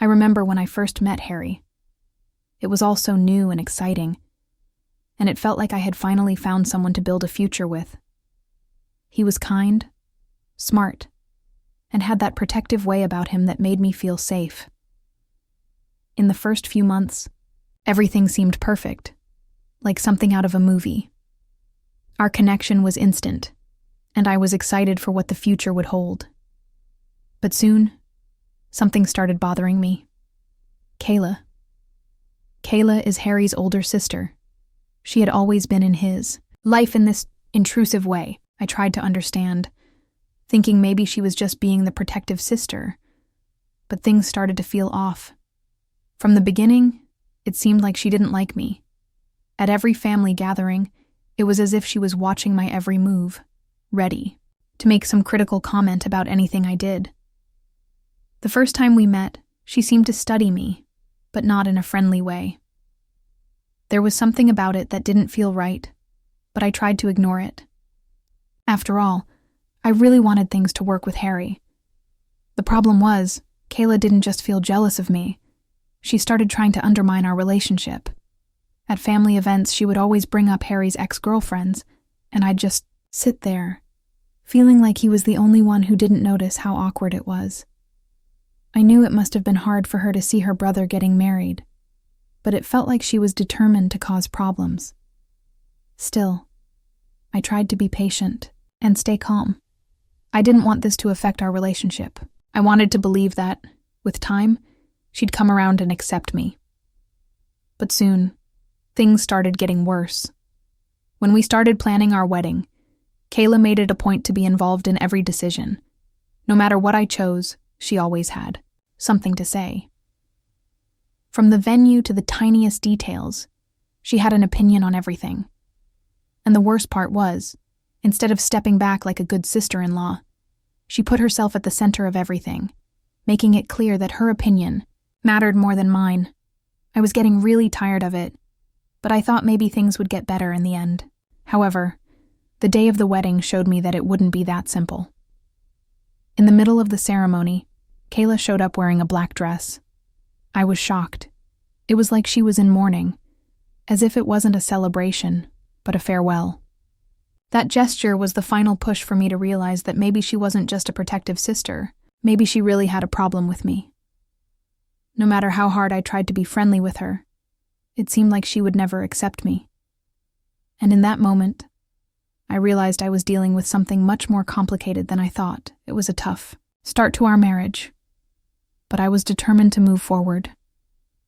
I remember when I first met Harry. It was all so new and exciting, and it felt like I had finally found someone to build a future with. He was kind, smart, and had that protective way about him that made me feel safe. In the first few months, everything seemed perfect, like something out of a movie. Our connection was instant, and I was excited for what the future would hold. But soon, something started bothering me. Kayla. Kayla is Harry's older sister. She had always been in his life in this intrusive way. I tried to understand, thinking maybe she was just being the protective sister. But things started to feel off. From the beginning, it seemed like she didn't like me. At every family gathering, it was as if she was watching my every move, ready to make some critical comment about anything I did. The first time we met, she seemed to study me, but not in a friendly way. There was something about it that didn't feel right, but I tried to ignore it. After all, I really wanted things to work with Harry. The problem was, Kayla didn't just feel jealous of me. She started trying to undermine our relationship. At family events, she would always bring up Harry's ex-girlfriends, and I'd just sit there, feeling like he was the only one who didn't notice how awkward it was. I knew it must have been hard for her to see her brother getting married, but it felt like she was determined to cause problems. Still, I tried to be patient and stay calm. I didn't want this to affect our relationship. I wanted to believe that, with time, she'd come around and accept me. But soon, things started getting worse. When we started planning our wedding, Kayla made it a point to be involved in every decision. No matter what I chose, she always had something to say. From the venue to the tiniest details, she had an opinion on everything. And the worst part was, instead of stepping back like a good sister-in-law, she put herself at the center of everything, making it clear that her opinion mattered more than mine. I was getting really tired of it, but I thought maybe things would get better in the end. However, the day of the wedding showed me that it wouldn't be that simple. In the middle of the ceremony, Kayla showed up wearing a black dress. I was shocked. It was like she was in mourning, as if it wasn't a celebration, but a farewell. That gesture was the final push for me to realize that maybe she wasn't just a protective sister. Maybe she really had a problem with me. No matter how hard I tried to be friendly with her, it seemed like she would never accept me. And in that moment, I realized I was dealing with something much more complicated than I thought. It was a tough start to our marriage. But I was determined to move forward,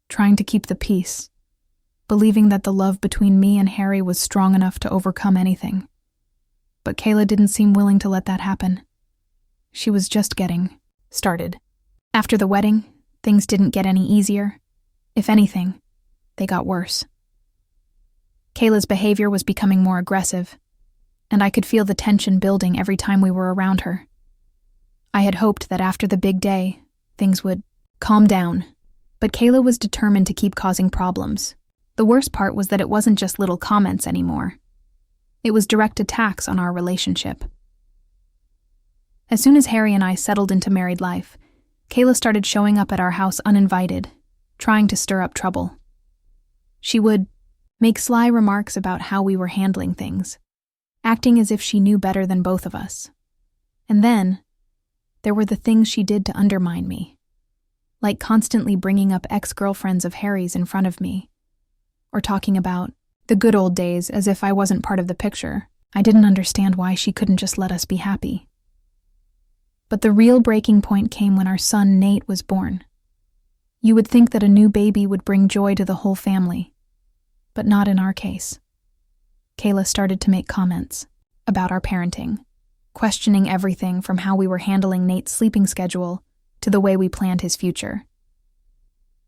trying to keep the peace, believing that the love between me and Harry was strong enough to overcome anything. But Kayla didn't seem willing to let that happen. She was just getting started. After the wedding, things didn't get any easier. If anything, they got worse. Kayla's behavior was becoming more aggressive, and I could feel the tension building every time we were around her. I had hoped that after the big day, things would calm down, but Kayla was determined to keep causing problems. The worst part was that it wasn't just little comments anymore. It was direct attacks on our relationship. As soon as Harry and I settled into married life, Kayla started showing up at our house uninvited, trying to stir up trouble. She would make sly remarks about how we were handling things, acting as if she knew better than both of us. And then, there were the things she did to undermine me, like constantly bringing up ex-girlfriends of Harry's in front of me, or talking about the good old days as if I wasn't part of the picture. I didn't understand why she couldn't just let us be happy. But the real breaking point came when our son Nate was born. You would think that a new baby would bring joy to the whole family, but not in our case. Kayla started to make comments about our parenting, questioning everything from how we were handling Nate's sleeping schedule to the way we planned his future.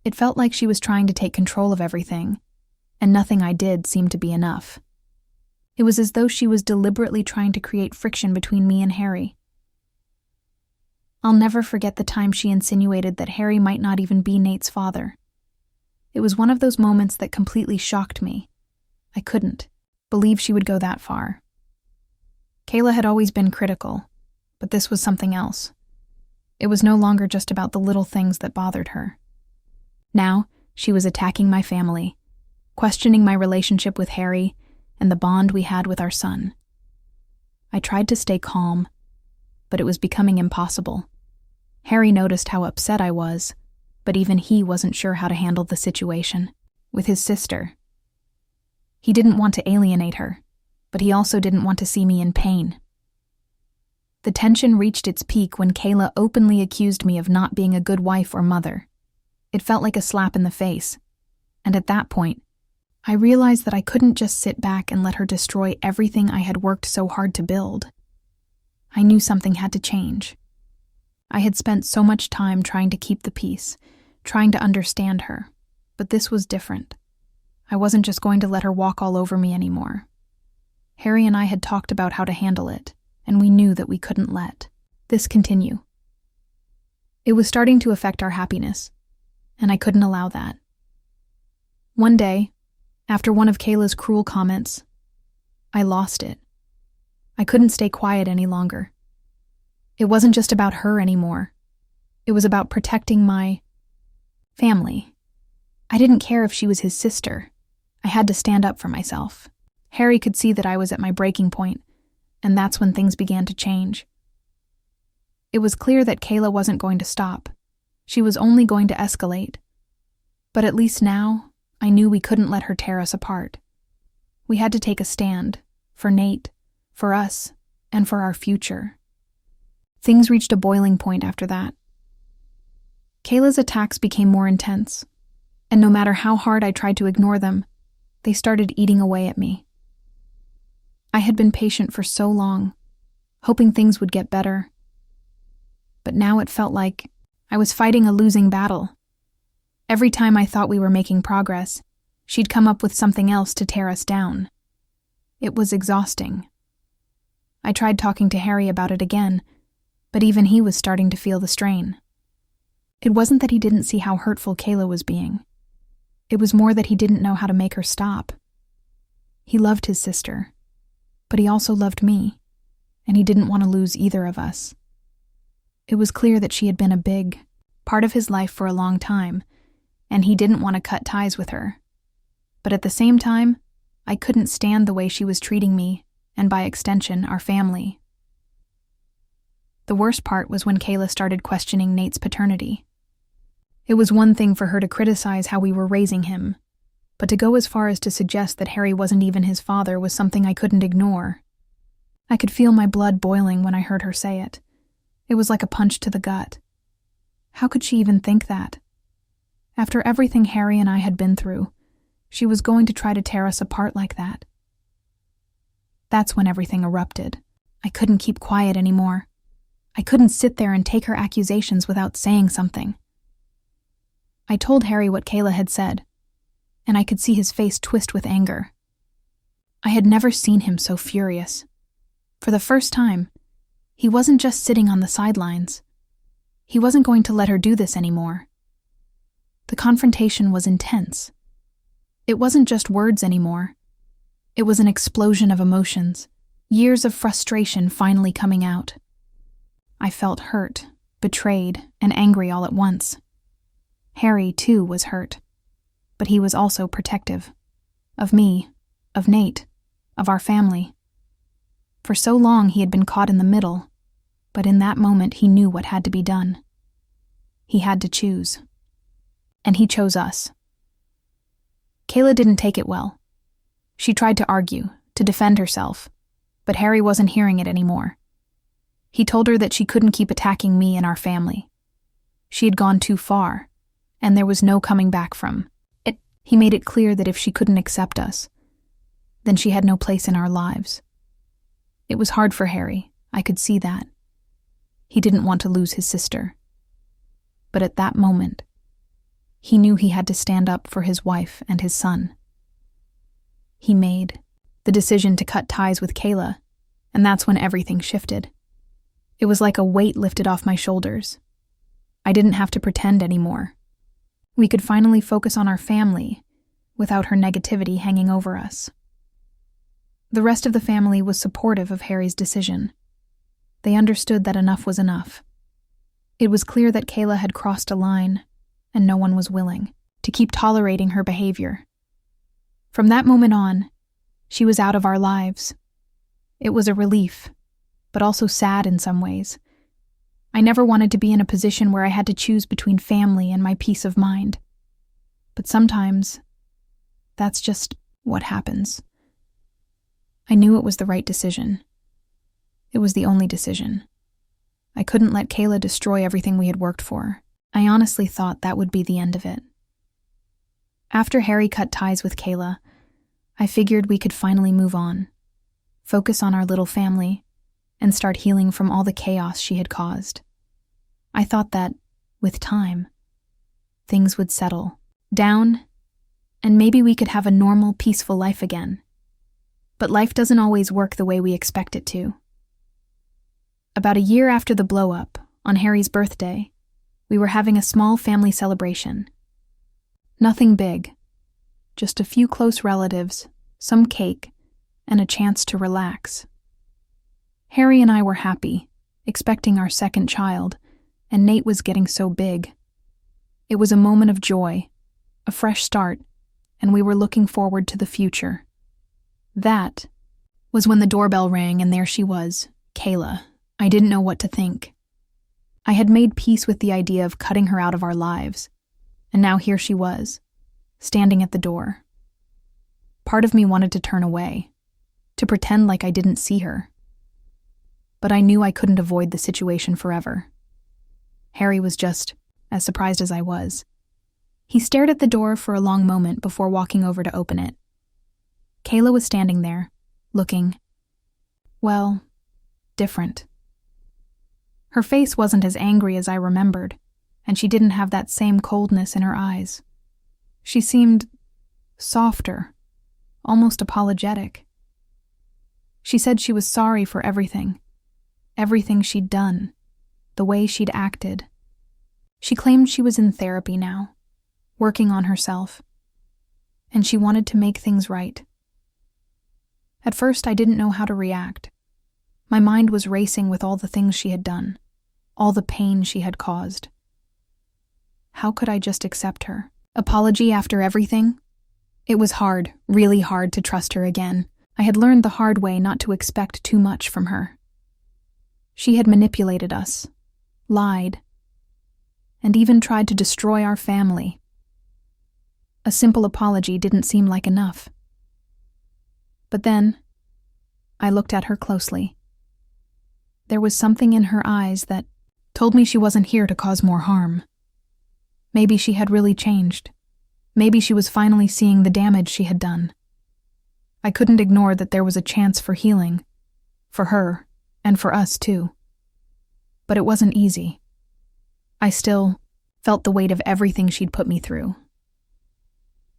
It felt like she was trying to take control of everything, and nothing I did seemed to be enough. It was as though she was deliberately trying to create friction between me and Harry. I'll never forget the time she insinuated that Harry might not even be Nate's father. It was one of those moments that completely shocked me. I couldn't believe she would go that far. Kayla had always been critical, but this was something else. It was no longer just about the little things that bothered her. Now, she was attacking my family, questioning my relationship with Harry and the bond we had with our son. I tried to stay calm, but it was becoming impossible. Harry noticed how upset I was, but even he wasn't sure how to handle the situation with his sister. He didn't want to alienate her, but he also didn't want to see me in pain. The tension reached its peak when Kayla openly accused me of not being a good wife or mother. It felt like a slap in the face, and at that point, I realized that I couldn't just sit back and let her destroy everything I had worked so hard to build. I knew something had to change. I had spent so much time trying to keep the peace, trying to understand her, but this was different. I wasn't just going to let her walk all over me anymore. Harry and I had talked about how to handle it, and we knew that we couldn't let this continue. It was starting to affect our happiness, and I couldn't allow that. One day, after one of Kayla's cruel comments, I lost it. I couldn't stay quiet any longer. It wasn't just about her anymore. It was about protecting my family. I didn't care if she was his sister. I had to stand up for myself. Harry could see that I was at my breaking point, and that's when things began to change. It was clear that Kayla wasn't going to stop. She was only going to escalate. But at least now, I knew we couldn't let her tear us apart. We had to take a stand, for Nate, for us, and for our future. Things reached a boiling point after that. Kayla's attacks became more intense, and no matter how hard I tried to ignore them, they started eating away at me. I had been patient for so long, hoping things would get better. But now it felt like I was fighting a losing battle. Every time I thought we were making progress, she'd come up with something else to tear us down. It was exhausting. I tried talking to Harry about it again, but even he was starting to feel the strain. It wasn't that he didn't see how hurtful Kayla was being. It was more that he didn't know how to make her stop. He loved his sister, but he also loved me, and he didn't want to lose either of us. It was clear that she had been a big part of his life for a long time, and he didn't want to cut ties with her. But at the same time, I couldn't stand the way she was treating me, and by extension, our family. The worst part was when Kayla started questioning Nate's paternity. It was one thing for her to criticize how we were raising him, but to go as far as to suggest that Harry wasn't even his father was something I couldn't ignore. I could feel my blood boiling when I heard her say it. It was like a punch to the gut. How could she even think that? After everything Harry and I had been through, she was going to try to tear us apart like that. That's when everything erupted. I couldn't keep quiet anymore. I couldn't sit there and take her accusations without saying something. I told Harry what Kayla had said, and I could see his face twist with anger. I had never seen him so furious. For the first time, he wasn't just sitting on the sidelines. He wasn't going to let her do this anymore. The confrontation was intense. It wasn't just words anymore. It was an explosion of emotions, years of frustration finally coming out. I felt hurt, betrayed, and angry all at once. Harry, too, was hurt, but he was also protective. Of me, of Nate, of our family. For so long he had been caught in the middle, but in that moment he knew what had to be done. He had to choose. And he chose us. Kayla didn't take it well. She tried to argue, to defend herself, but Harry wasn't hearing it anymore. He told her that she couldn't keep attacking me and our family. She had gone too far, and there was no coming back from it. He made it clear that if she couldn't accept us, then she had no place in our lives. It was hard for Harry, I could see that. He didn't want to lose his sister. But at that moment, he knew he had to stand up for his wife and his son. He made the decision to cut ties with Kayla, and that's when everything shifted. It was like a weight lifted off my shoulders. I didn't have to pretend anymore. We could finally focus on our family without her negativity hanging over us. The rest of the family was supportive of Harry's decision. They understood that enough was enough. It was clear that Kayla had crossed a line, and no one was willing to keep tolerating her behavior. From that moment on, she was out of our lives. It was a relief, but also sad in some ways. I never wanted to be in a position where I had to choose between family and my peace of mind. But sometimes, that's just what happens. I knew it was the right decision. It was the only decision. I couldn't let Kayla destroy everything we had worked for. I honestly thought that would be the end of it. After Harry cut ties with Kayla, I figured we could finally move on, focus on our little family, and start healing from all the chaos she had caused. I thought that, with time, things would settle down, and maybe we could have a normal, peaceful life again. But life doesn't always work the way we expect it to. About a year after the blow-up, on Harry's birthday, we were having a small family celebration. Nothing big, just a few close relatives, some cake, and a chance to relax. Harry and I were happy, expecting our second child, and Nate was getting so big. It was a moment of joy, a fresh start, and we were looking forward to the future. That was when the doorbell rang and there she was, Kayla. I didn't know what to think. I had made peace with the idea of cutting her out of our lives, and now here she was, standing at the door. Part of me wanted to turn away, to pretend like I didn't see her. But I knew I couldn't avoid the situation forever. Harry was just as surprised as I was. He stared at the door for a long moment before walking over to open it. Kayla was standing there, looking, well, different. Her face wasn't as angry as I remembered, and she didn't have that same coldness in her eyes. She seemed softer, almost apologetic. She said she was sorry for everything she'd done, the way she'd acted. She claimed she was in therapy now, working on herself, and she wanted to make things right. At first, I didn't know how to react. My mind was racing with all the things she had done, all the pain she had caused. How could I just accept her? Apology after everything? It was hard, really hard to trust her again. I had learned the hard way not to expect too much from her. She had manipulated us, lied, and even tried to destroy our family. A simple apology didn't seem like enough. But then, I looked at her closely. There was something in her eyes that told me she wasn't here to cause more harm. Maybe she had really changed. Maybe she was finally seeing the damage she had done. I couldn't ignore that there was a chance for healing, for her, and for us too. But it wasn't easy. I still felt the weight of everything she'd put me through.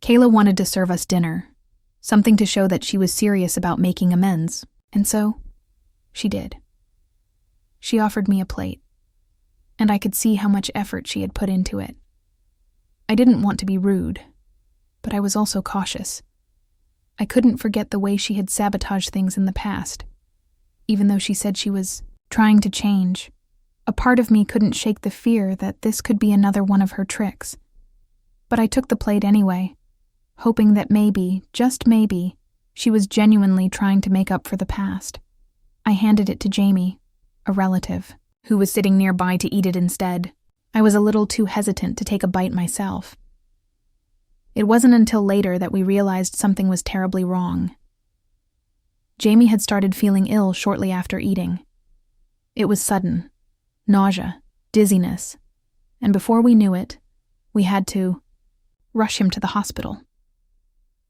Kayla wanted to serve us dinner, something to show that she was serious about making amends, and so she did. She offered me a plate, and I could see how much effort she had put into it. I didn't want to be rude, but I was also cautious. I couldn't forget the way she had sabotaged things in the past. Even though she said she was trying to change, a part of me couldn't shake the fear that this could be another one of her tricks. But I took the plate anyway, hoping that maybe, just maybe, she was genuinely trying to make up for the past. I handed it to Jamie, a relative, who was sitting nearby to eat it instead. I was a little too hesitant to take a bite myself. It wasn't until later that we realized something was terribly wrong. Jamie had started feeling ill shortly after eating. It was sudden, nausea, dizziness, and before we knew it, we had to rush him to the hospital.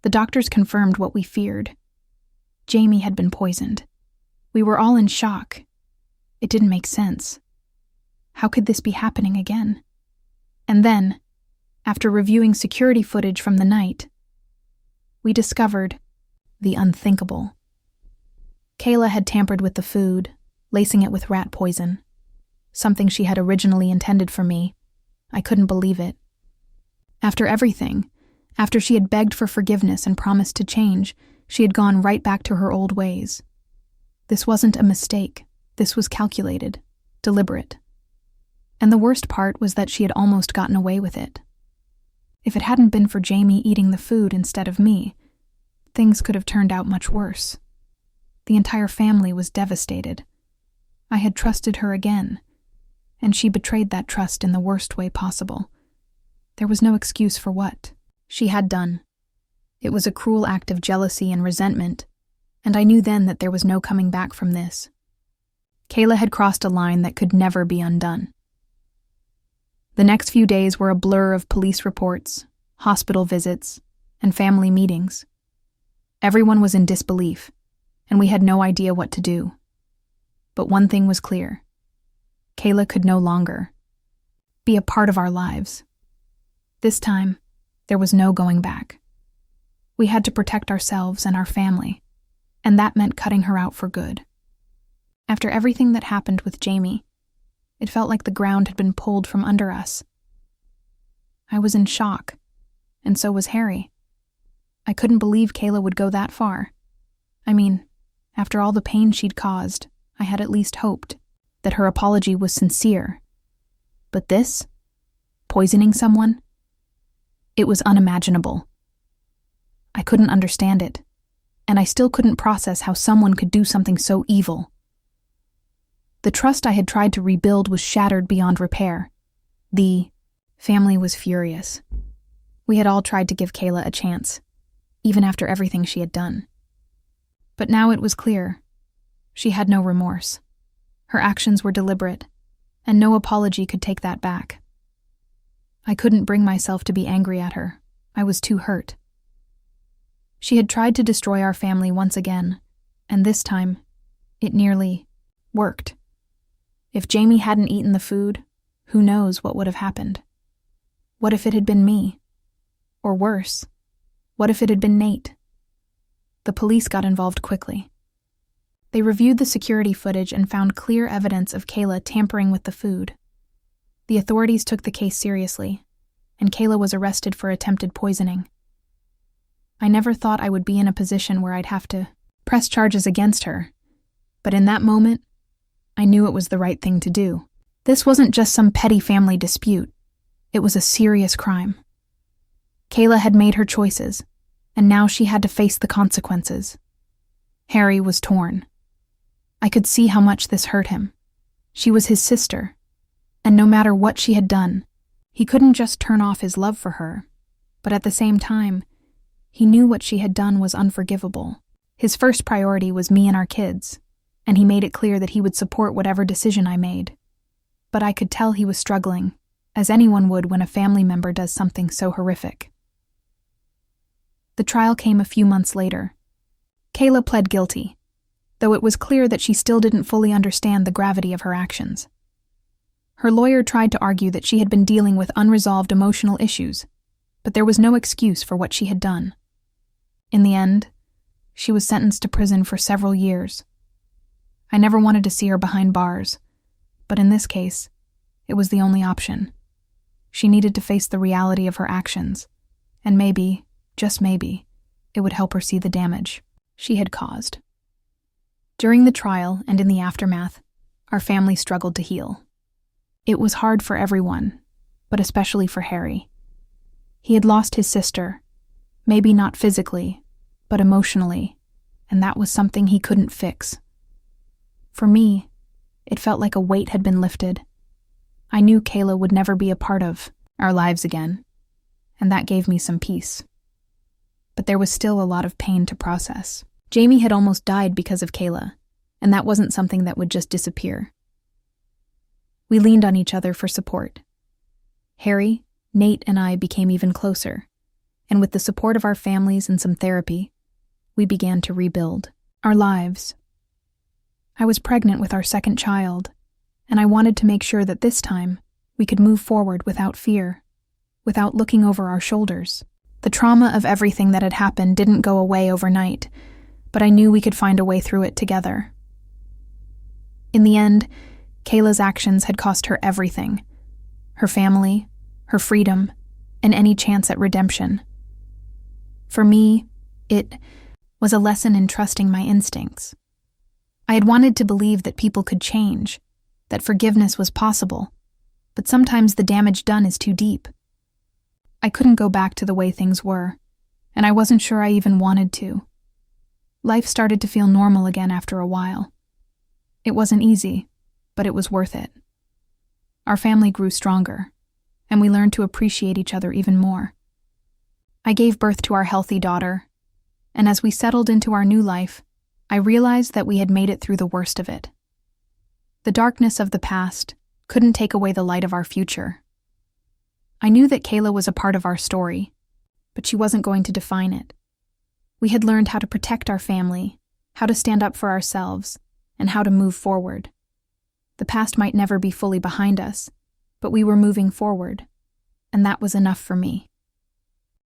The doctors confirmed what we feared. Jamie had been poisoned. We were all in shock. It didn't make sense. How could this be happening again? And then, after reviewing security footage from the night, we discovered the unthinkable. Kayla had tampered with the food, lacing it with rat poison, something she had originally intended for me. I couldn't believe it. After everything, after she had begged for forgiveness and promised to change, she had gone right back to her old ways. This wasn't a mistake. This was calculated, deliberate. And the worst part was that she had almost gotten away with it. If it hadn't been for Jamie eating the food instead of me, things could have turned out much worse. The entire family was devastated. I had trusted her again, and she betrayed that trust in the worst way possible. There was no excuse for what she had done. It was a cruel act of jealousy and resentment, and I knew then that there was no coming back from this. Kayla had crossed a line that could never be undone. The next few days were a blur of police reports, hospital visits, and family meetings. Everyone was in disbelief, and we had no idea what to do. But one thing was clear. Kayla could no longer be a part of our lives. This time, there was no going back. We had to protect ourselves and our family, and that meant cutting her out for good. After everything that happened with Jamie, it felt like the ground had been pulled from under us. I was in shock, and so was Harry. I couldn't believe Kayla would go that far. I mean, after all the pain she'd caused, I had at least hoped that her apology was sincere. But this? Poisoning someone? It was unimaginable. I couldn't understand it, and I still couldn't process how someone could do something so evil. The trust I had tried to rebuild was shattered beyond repair. The family was furious. We had all tried to give Kayla a chance, even after everything she had done. But now it was clear. She had no remorse. Her actions were deliberate, and no apology could take that back. I couldn't bring myself to be angry at her. I was too hurt. She had tried to destroy our family once again, and this time, it nearly worked. If Jamie hadn't eaten the food, who knows what would have happened? What if it had been me? Or worse, what if it had been Nate? The police got involved quickly. They reviewed the security footage and found clear evidence of Kayla tampering with the food. The authorities took the case seriously, and Kayla was arrested for attempted poisoning. I never thought I would be in a position where I'd have to press charges against her, but in that moment, I knew it was the right thing to do. This wasn't just some petty family dispute. It was a serious crime. Kayla had made her choices, and now she had to face the consequences. Harry was torn. I could see how much this hurt him. She was his sister, and no matter what she had done, he couldn't just turn off his love for her, but at the same time, he knew what she had done was unforgivable. His first priority was me and our kids, and he made it clear that he would support whatever decision I made. But I could tell he was struggling, as anyone would when a family member does something so horrific. The trial came a few months later. Kayla pled guilty, though it was clear that she still didn't fully understand the gravity of her actions. Her lawyer tried to argue that she had been dealing with unresolved emotional issues, but there was no excuse for what she had done. In the end, she was sentenced to prison for several years. I never wanted to see her behind bars, but in this case, it was the only option. She needed to face the reality of her actions, and maybe, just maybe, it would help her see the damage she had caused. During the trial and in the aftermath, our family struggled to heal. It was hard for everyone, but especially for Harry. He had lost his sister, maybe not physically, but emotionally, and that was something he couldn't fix. For me, it felt like a weight had been lifted. I knew Kayla would never be a part of our lives again, and that gave me some peace. But there was still a lot of pain to process. Jamie had almost died because of Kayla, and that wasn't something that would just disappear. We leaned on each other for support. Harry, Nate, and I became even closer, and with the support of our families and some therapy, we began to rebuild our lives. I was pregnant with our second child, and I wanted to make sure that this time we could move forward without fear, without looking over our shoulders. The trauma of everything that had happened didn't go away overnight, but I knew we could find a way through it together. In the end, Kayla's actions had cost her everything: her family, her freedom, and any chance at redemption. For me, it was a lesson in trusting my instincts. I had wanted to believe that people could change, that forgiveness was possible, but sometimes the damage done is too deep. I couldn't go back to the way things were, and I wasn't sure I even wanted to. Life started to feel normal again after a while. It wasn't easy, but it was worth it. Our family grew stronger, and we learned to appreciate each other even more. I gave birth to our healthy daughter, and as we settled into our new life, I realized that we had made it through the worst of it. The darkness of the past couldn't take away the light of our future. I knew that Kayla was a part of our story, but she wasn't going to define it. We had learned how to protect our family, how to stand up for ourselves, and how to move forward. The past might never be fully behind us, but we were moving forward, and that was enough for me.